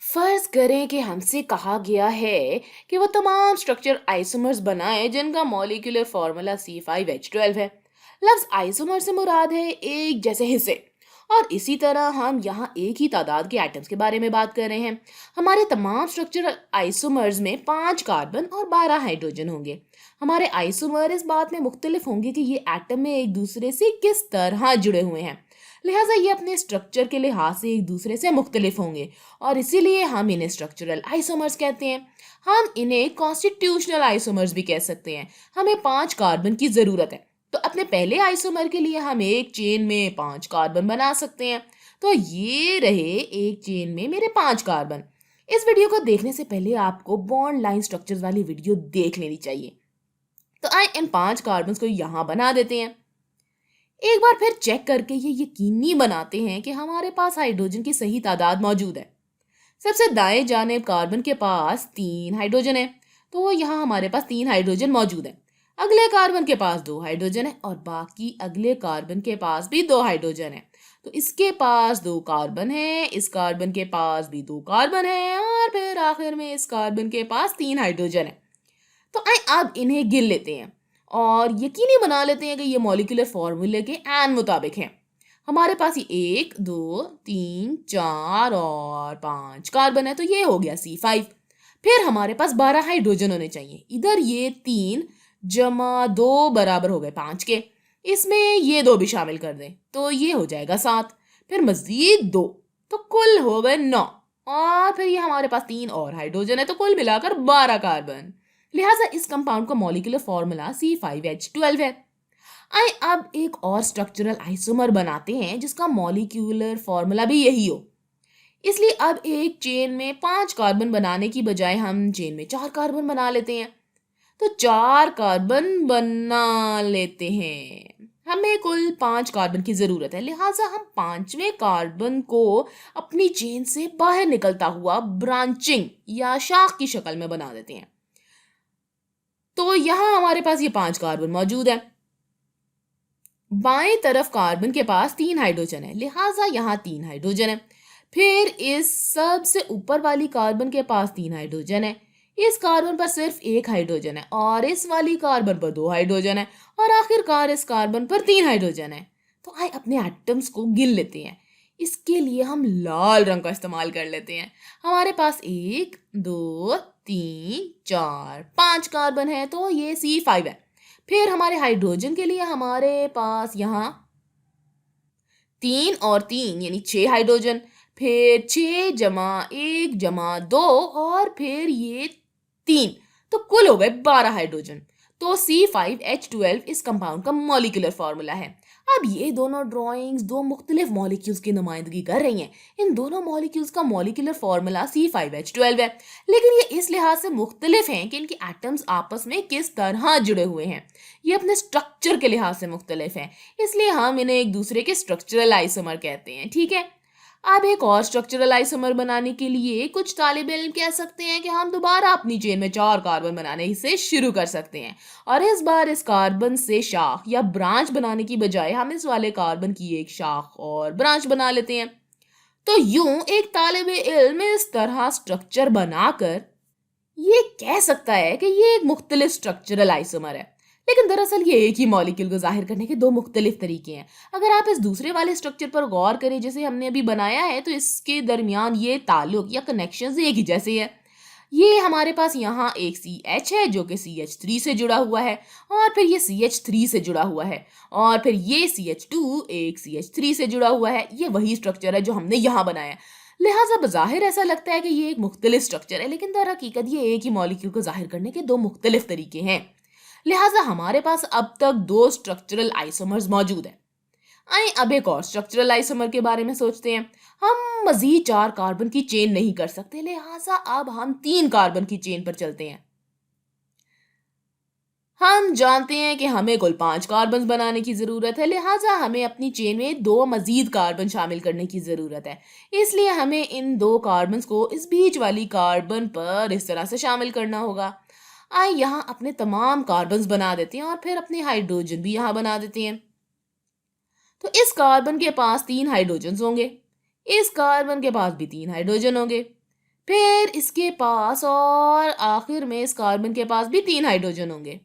फर्ज करें कि हमसे कहा गया है कि वो तमाम स्ट्रक्चर आइसोमर्स बनाएं जिनका मॉलिक्यूलर फार्मूला C5H12 है। लफ्ज आइसोमर से मुराद है एक जैसे हिस्से। और इसी तरह हम यहाँ एक ही तादाद के एटम्स के बारे में बात कर रहे हैं। हमारे तमाम स्ट्रक्चरल आइसोमर्स में 5 कार्बन और 12 हाइड्रोजन होंगे। हमारे आइसोमर इस बात में मुख्तलिफ होंगे कि ये एटम में एक दूसरे से किस तरह जुड़े हुए हैं। लिहाजा ये अपने स्ट्रक्चर के लिहाज से एक दूसरे से मुख्तलिफ होंगे और इसीलिए हम इन्हें स्ट्रक्चरल आइसोमर्स कहते हैं। हम इन्हें कॉन्स्टिट्यूशनल आइसोमर्स भी कह सकते हैं। हमें 5 कार्बन की ज़रूरत है, तो अपने पहले आइसोमर के लिए हम एक चेन में 5 कार्बन बना सकते हैं। तो ये रहे एक चेन में मेरे 5 कार्बन। इस वीडियो को देखने से पहले आपको बॉन्ड लाइन स्ट्रक्चर्स वाली वीडियो देख लेनी चाहिए। तो आए इन 5 कार्बन को यहाँ बना देते हैं। एक बार फिर चेक करके ये यकीनी बनाते हैं कि हमारे पास हाइड्रोजन की सही तादाद मौजूद है। सबसे दाएं जानिब कार्बन के पास 3 हाइड्रोजन है, तो यहाँ हमारे पास 3 हाइड्रोजन मौजूद है। अगले कार्बन के पास 2 हाइड्रोजन है और बाकी अगले कार्बन के पास भी 2 हाइड्रोजन है। तो इसके पास 2 कार्बन है, इस कार्बन के पास भी 2 कार्बन है और फिर आखिर में इस कार्बन के पास 3 हाइड्रोजन है। तो आए अब इन्हें गिन लेते हैं और यकीनी बना लेते हैं कि ये मॉलिक्यूलर फॉर्मूले के एन मुताबिक हैं। हमारे पास ये 1 2 3 4 और 5 कार्बन है, तो ये हो गया C5। फिर हमारे पास 12 हाइड्रोजन होने चाहिए। इधर ये 3 + 2 बराबर हो गए 5 के। इसमें ये 2 भी शामिल कर दें तो ये हो जाएगा 7। फिर मजीद 2, तो कुल हो गए 9। और फिर ये हमारे पास 3 और हाइड्रोजन है, तो कुल मिलाकर 12 कार्बन। लिहाजा इस कंपाउंड का मॉलिक्यूलर फॉर्मूला C5H12 है। आइए अब एक और स्ट्रक्चरल आइसोमर बनाते हैं जिसका मॉलिक्यूलर फॉर्मूला भी यही हो। इसलिए अब एक चेन में 5 कार्बन बनाने की बजाय हम चेन में 4 कार्बन बना लेते हैं। तो 4 कार्बन बना लेते हैं। हमें कुल 5 कार्बन की जरूरत है, लिहाजा हम 5वें कार्बन को अपनी चेन से बाहर निकलता हुआ ब्रांचिंग या शाख की शक्ल में बना देते हैं। तो यहाँ हमारे पास ये 5 कार्बन मौजूद है। बाएं तरफ कार्बन के पास 3 हाइड्रोजन है, लिहाजा यहाँ 3 हाइड्रोजन है। फिर इस सबसे ऊपर वाली कार्बन के पास 3 हाइड्रोजन है। इस कार्बन पर सिर्फ 1 हाइड्रोजन है और इस वाली कार्बन पर 2 हाइड्रोजन है और आखिरकार इस कार्बन पर 3 हाइड्रोजन है। तो आइए अपने एटम्स को गिन लेते हैं। इसके लिए हम लाल रंग का इस्तेमाल कर लेते हैं। हमारे पास 1 2 3 4 5 कार्बन है, तो ये C5 है। फिर हमारे हाइड्रोजन के लिए हमारे पास यहाँ 3 और 3 यानी 6 हाइड्रोजन। फिर 6 + 1 + 2 और फिर ये 3, तो कुल हो गए 12 हाइड्रोजन। तो C5H12 इस कंपाउंड का मॉलिक्यूलर फॉर्मूला है। अब ये दोनों ड्राइंग्स दो मुख्तलिफ मॉलिक्यूल्स की नुमाइंदगी कर रही हैं। इन दोनों मॉलिक्यूल्स का मॉलिक्यूलर फॉर्मूला C5H12 है, लेकिन ये इस लिहाज से मुख्तलिफ हैं कि इनके एटम्स आपस में किस तरह जुड़े हुए हैं। ये अपने स्ट्रक्चर के लिहाज से मुख्तलिफ हैं, इसलिए हम इन्हें एक दूसरे के स्ट्रक्चरल आइसोमर कहते हैं। ठीक है, अब एक और स्ट्रक्चरल आइसोमर बनाने के लिए कुछ तालिब इल्म कह सकते हैं कि हम दोबारा अपनी चेन में 4 कार्बन बनाने से शुरू कर सकते हैं और इस बार इस कार्बन से शाख या ब्रांच बनाने की बजाय हम इस वाले कार्बन की एक शाख और ब्रांच बना लेते हैं। तो यूं एक तालिब इल्म इस तरह स्ट्रक्चर बनाकर ये कह सकता है कि ये एक मुख्तलिफ स्ट्रक्चरल आइसोमर है, लेकिन दरअसल ये एक ही मॉलिक्यूल को जाहिर करने के 2 मुख्तलिफ तरीके हैं। अगर आप इस दूसरे वाले स्ट्रक्चर पर गौर करें जिसे हमने अभी बनाया है, तो इसके दरमियान ये ताल्लुक या कनेक्शंस एक ही जैसे है। ये हमारे पास यहाँ एक CH है जो कि CH3 से जुड़ा हुआ है और फिर ये CH3 से जुड़ा हुआ है और फिर ये CH2 एक CH3 से जुड़ा हुआ है। ये वही स्ट्रक्चर है जो हमने यहाँ बनाया है। लिहाजा बज़ाहिर ऐसा लगता है कि ये एक मुख्तलिफ स्ट्रक्चर है, लेकिन दर हकीकत ये एक ही मॉलिक्यूल को जाहिर करने के 2 मुख्तलिफ तरीके हैं। लिहाजा हमारे पास अब तक 2 स्ट्रक्चरल आइसोमर्स मौजूद हैं। आइए अब एक और स्ट्रक्चरल आइसोमर के बारे में सोचते हैं। हम मजीद 4 कार्बन की चेन नहीं कर सकते, लिहाजा अब हम 3 कार्बन की चेन पर चलते हैं। हम जानते हैं कि हमें कुल 5 कार्बन बनाने की ज़रूरत है, लिहाजा हमें अपनी चेन में 2 मजीद कार्बन शामिल करने की ज़रूरत है। इसलिए हमें इन 2 कार्बन को इस बीच वाली कार्बन पर इस तरह से शामिल करना होगा। आइए यहाँ अपने तमाम कार्बन्स बना देते हैं और फिर अपने हाइड्रोजन भी यहाँ बना देते हैं। तो इस कार्बन के पास 3 हाइड्रोजन होंगे, इस कार्बन के पास भी 3 हाइड्रोजन होंगे। फिर इसके पास और आखिर में इस कार्बन के पास भी 3 हाइड्रोजन होंगे।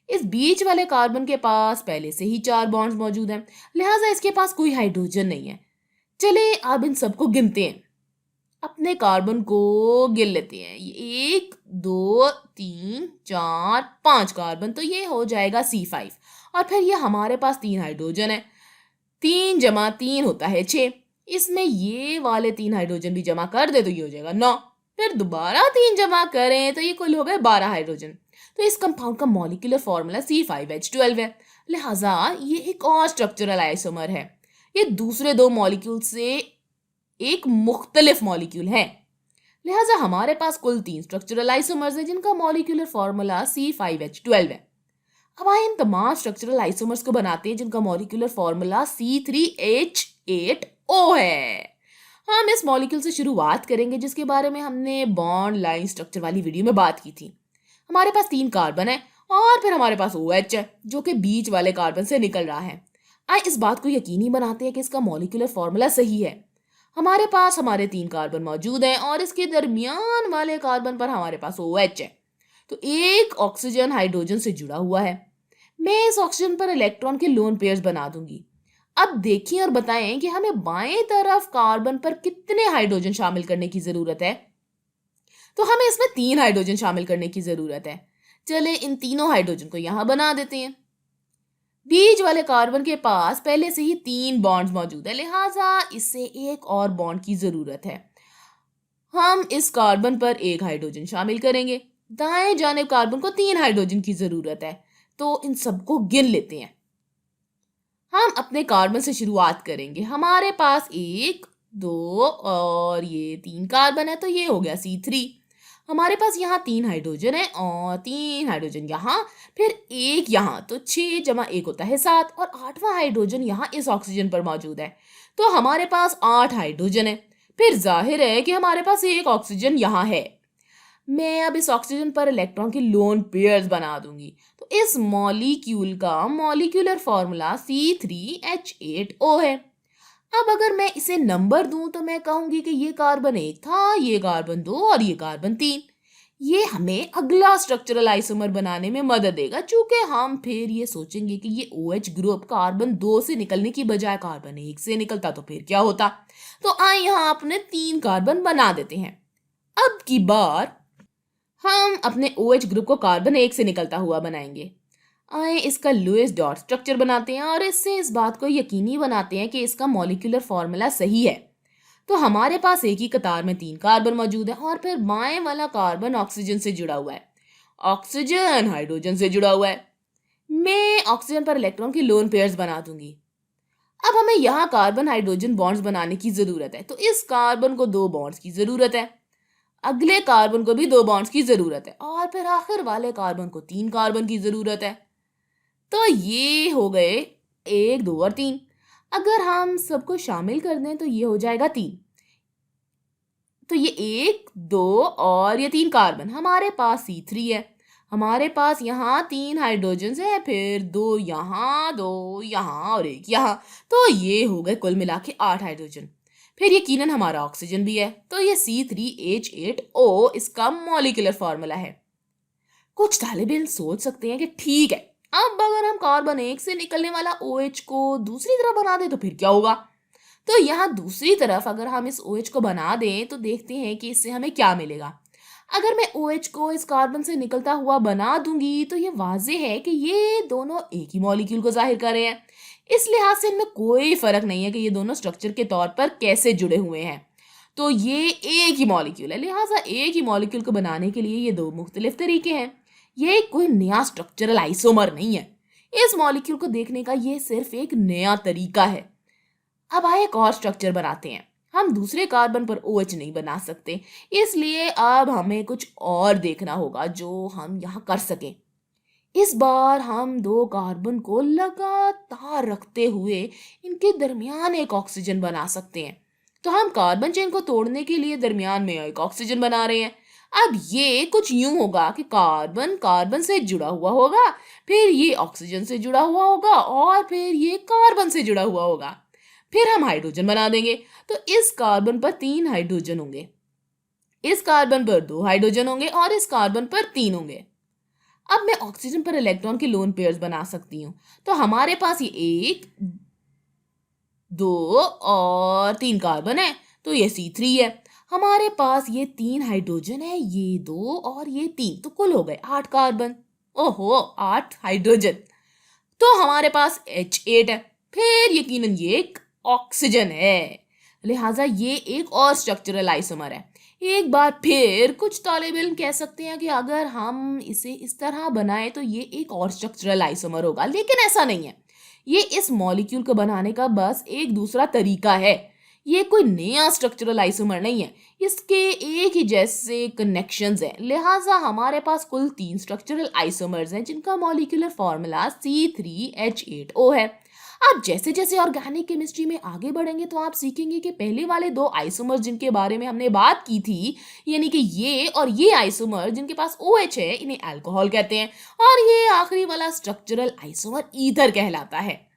इस बीच वाले कार्बन के पास पहले से ही 4 बॉन्ड्स मौजूद हैं, लिहाजा इसके पास कोई हाइड्रोजन नहीं है। चलिए अब इन सबको गिनते हैं। अपने कार्बन को गिन लेते हैं। ये 1 2 3 4 5 कार्बन, तो ये हो जाएगा C5। और फिर ये हमारे पास 3 हाइड्रोजन है। 3 जमा 3 होता है 6। इसमें ये वाले 3 हाइड्रोजन भी जमा कर दे तो ये हो जाएगा 9। फिर दोबारा 3 जमा करें तो ये कुल हो गए 12 हाइड्रोजन। तो इस कंपाउंड का मॉलिक्यूलर फॉर्मूला C5H12 है। लिहाजा ये एक और स्ट्रक्चरल आइसोमर है। ये दूसरे दो मॉलिक्यूल से एक मुख्तलिफ मॉलिक्यूल है। लिहाजा हमारे पास कुल 3 स्ट्रक्चरल आइसोमर्स हैं जिनका मॉलिक्यूलर फॉर्मूला C5H12 है। अब आइए इन तमाम स्ट्रक्चरल आइसोमर्स को बनाते हैं जिनका मॉलिक्यूलर फॉर्मूला C3H8O है। हम इस मॉलिक्यूल से शुरुआत करेंगे जिसके बारे में हमने बॉन्ड लाइन स्ट्रक्चर वाली वीडियो में बात की थी। हमारे पास 3 कार्बन है और फिर हमारे पास OH है जो कि बीच वाले कार्बन से निकल रहा है। आइए इस बात को यकीनी बनाते हैं कि इसका मॉलिक्यूलर फॉर्मूला सही है। हमारे पास हमारे 3 कार्बन मौजूद हैं और इसके दरमियान वाले कार्बन पर हमारे पास OH है। तो एक ऑक्सीजन हाइड्रोजन से जुड़ा हुआ है। मैं इस ऑक्सीजन पर इलेक्ट्रॉन के लोन पेयर्स बना दूंगी। अब देखिए और बताएं कि हमें बाएं तरफ कार्बन पर कितने हाइड्रोजन शामिल करने की जरूरत है। तो हमें इसमें 3 हाइड्रोजन शामिल करने की जरूरत है। चले इन तीनों हाइड्रोजन को यहां बना देते हैं। बीच वाले कार्बन के पास पहले से ही 3 बॉन्ड्स मौजूद है, लिहाजा इससे एक और बॉन्ड की जरूरत है। हम इस कार्बन पर एक हाइड्रोजन शामिल करेंगे। दाएं जानिब कार्बन को 3 हाइड्रोजन की जरूरत है। तो इन सबको गिन लेते हैं। हम अपने कार्बन से शुरुआत करेंगे। हमारे पास 1 2 और ये 3 कार्बन है, तो ये हो गया C3। हमारे पास यहाँ 3 हाइड्रोजन है और 3 हाइड्रोजन यहाँ, फिर एक यहाँ, तो 6 जमा 1 होता है 7 और 8वां हाइड्रोजन यहाँ इस ऑक्सीजन पर मौजूद है। तो हमारे पास 8 हाइड्रोजन है। फिर जाहिर है कि हमारे पास एक ऑक्सीजन यहाँ है। मैं अब इस ऑक्सीजन पर इलेक्ट्रॉन के लोन पेयर्स बना दूंगी। तो इस मॉलिक्यूल का मॉलिक्यूलर फॉर्मूला C3H8O है। अब अगर मैं इसे नंबर दूं तो मैं कहूंगी कि ये कार्बन 1 था, ये कार्बन 2 और ये कार्बन 3। ये हमें अगला स्ट्रक्चरल आइसोमर बनाने में मदद देगा, चूंकि हम फिर ये सोचेंगे कि ये OH ग्रुप कार्बन 2 से निकलने की बजाय कार्बन 1 से निकलता तो फिर क्या होता। तो आइए यहाँ अपने 3 कार्बन बना देते हैं। अब की बार हम अपने OH ग्रुप को कार्बन 1 से निकलता हुआ बनाएंगे। आए इसका लुईस डॉट स्ट्रक्चर बनाते हैं और इससे इस बात को यकीनी बनाते हैं कि इसका मॉलिक्यूलर फॉर्मूला सही है। तो हमारे पास एक ही कतार में 3 कार्बन मौजूद है और फिर बाएं वाला कार्बन ऑक्सीजन से जुड़ा हुआ है, ऑक्सीजन हाइड्रोजन से जुड़ा हुआ है। मैं ऑक्सीजन पर इलेक्ट्रॉन की लोन पेयर्स बना दूंगी। अब हमें यहाँ कार्बन हाइड्रोजन बॉन्ड्स बनाने की जरूरत है। तो इस कार्बन को 2 बॉन्ड्स की जरूरत है, अगले कार्बन को भी 2 बॉन्ड्स की जरूरत है और फिर आखिर वाले कार्बन को 3 कार्बन की जरूरत है। तो ये हो गए 1 2 और 3। अगर हम सबको शामिल कर दें तो ये हो जाएगा 3। तो ये 1 2 और ये 3 कार्बन, हमारे पास C3 है। हमारे पास यहाँ 3 हाइड्रोजन है, फिर 2 यहाँ 2 यहाँ और 1 यहाँ। तो ये हो गए कुल मिला के 8 हाइड्रोजन। फिर यकीनन हमारा ऑक्सीजन भी है। तो ये C3H8O इसका मॉलिक्यूलर फॉर्मूला है। कुछ तालिब इल्म सोच सकते हैं कि ठीक है, अब अगर हम कार्बन 1 से निकलने वाला OH को दूसरी तरफ बना दें तो फिर क्या होगा। तो यहाँ दूसरी तरफ अगर हम इस OH को बना दें तो देखते हैं कि इससे हमें क्या मिलेगा। अगर मैं OH को इस कार्बन से निकलता हुआ बना दूंगी तो ये वाज़ेह है कि ये दोनों एक ही मॉलिक्यूल को जाहिर कर रहे हैं। इस लिहाज से इनमें कोई फर्क नहीं है कि ये दोनों स्ट्रक्चर के तौर पर कैसे जुड़े हुए हैं। तो ये एक ही मॉलिक्यूल है, लिहाजा एक ही मॉलिक्यूल को बनाने के लिए ये 2 मुख्तलिफ तरीके हैं। ये कोई नया स्ट्रक्चरल आइसोमर नहीं है। इस मॉलिक्यूल को देखने का ये सिर्फ एक नया तरीका है। अब आए एक और स्ट्रक्चर बनाते हैं। हम दूसरे कार्बन पर OH नहीं बना सकते, इसलिए अब हमें कुछ और देखना होगा जो हम यहाँ कर सकें। इस बार हम 2 कार्बन को लगातार रखते हुए इनके दरमियान एक ऑक्सीजन बना सकते हैं। तो हम कार्बन चेन को तोड़ने के लिए दरमियान में एक ऑक्सीजन बना रहे हैं। अब ये कुछ यूं होगा कि कार्बन कार्बन से जुड़ा हुआ होगा, फिर ये ऑक्सीजन से जुड़ा हुआ होगा और फिर ये कार्बन से जुड़ा हुआ होगा। फिर हम हाइड्रोजन बना देंगे। तो इस कार्बन पर 3 हाइड्रोजन होंगे। इस कार्बन पर 2 हाइड्रोजन होंगे और इस कार्बन पर 3 होंगे। अब मैं ऑक्सीजन पर इलेक्ट्रॉन के लोन पेयर्स बना सकती हूँ। तो हमारे पास ये 1, 2 और 3 कार्बन है, तो ये C3 है। हमारे पास ये 3 हाइड्रोजन है, ये 2 और ये 3, तो कुल हो गए 8 कार्बन। ओहो, 8 हाइड्रोजन। तो हमारे पास H8 है। फिर यकीनन ये एक ऑक्सीजन है, लिहाजा ये एक और स्ट्रक्चरल आइसोमर है। एक बार फिर कुछ तालिब इल्म कह सकते हैं कि अगर हम इसे इस तरह बनाएं तो ये एक और स्ट्रक्चरल आइसोमर होगा, लेकिन ऐसा नहीं है। ये इस मॉलिक्यूल को बनाने का बस एक दूसरा तरीका है। ये कोई नया स्ट्रक्चरल आइसोमर नहीं है, इसके एक ही जैसे कनेक्शंस हैं। लिहाजा हमारे पास कुल 3 स्ट्रक्चरल आइसोमर्स हैं जिनका मॉलिक्यूलर फॉर्मूला C3H8O है। अब जैसे जैसे ऑर्गेनिक केमिस्ट्री में आगे बढ़ेंगे तो आप सीखेंगे कि पहले वाले 2 आइसोमर्स जिनके बारे में हमने बात की थी, यानी कि ये और ये आइसोमर जिनके पास OH है, इन्हें अल्कोहल कहते हैं, और ये आखिरी वाला स्ट्रक्चरल आइसोमर ईथर कहलाता है।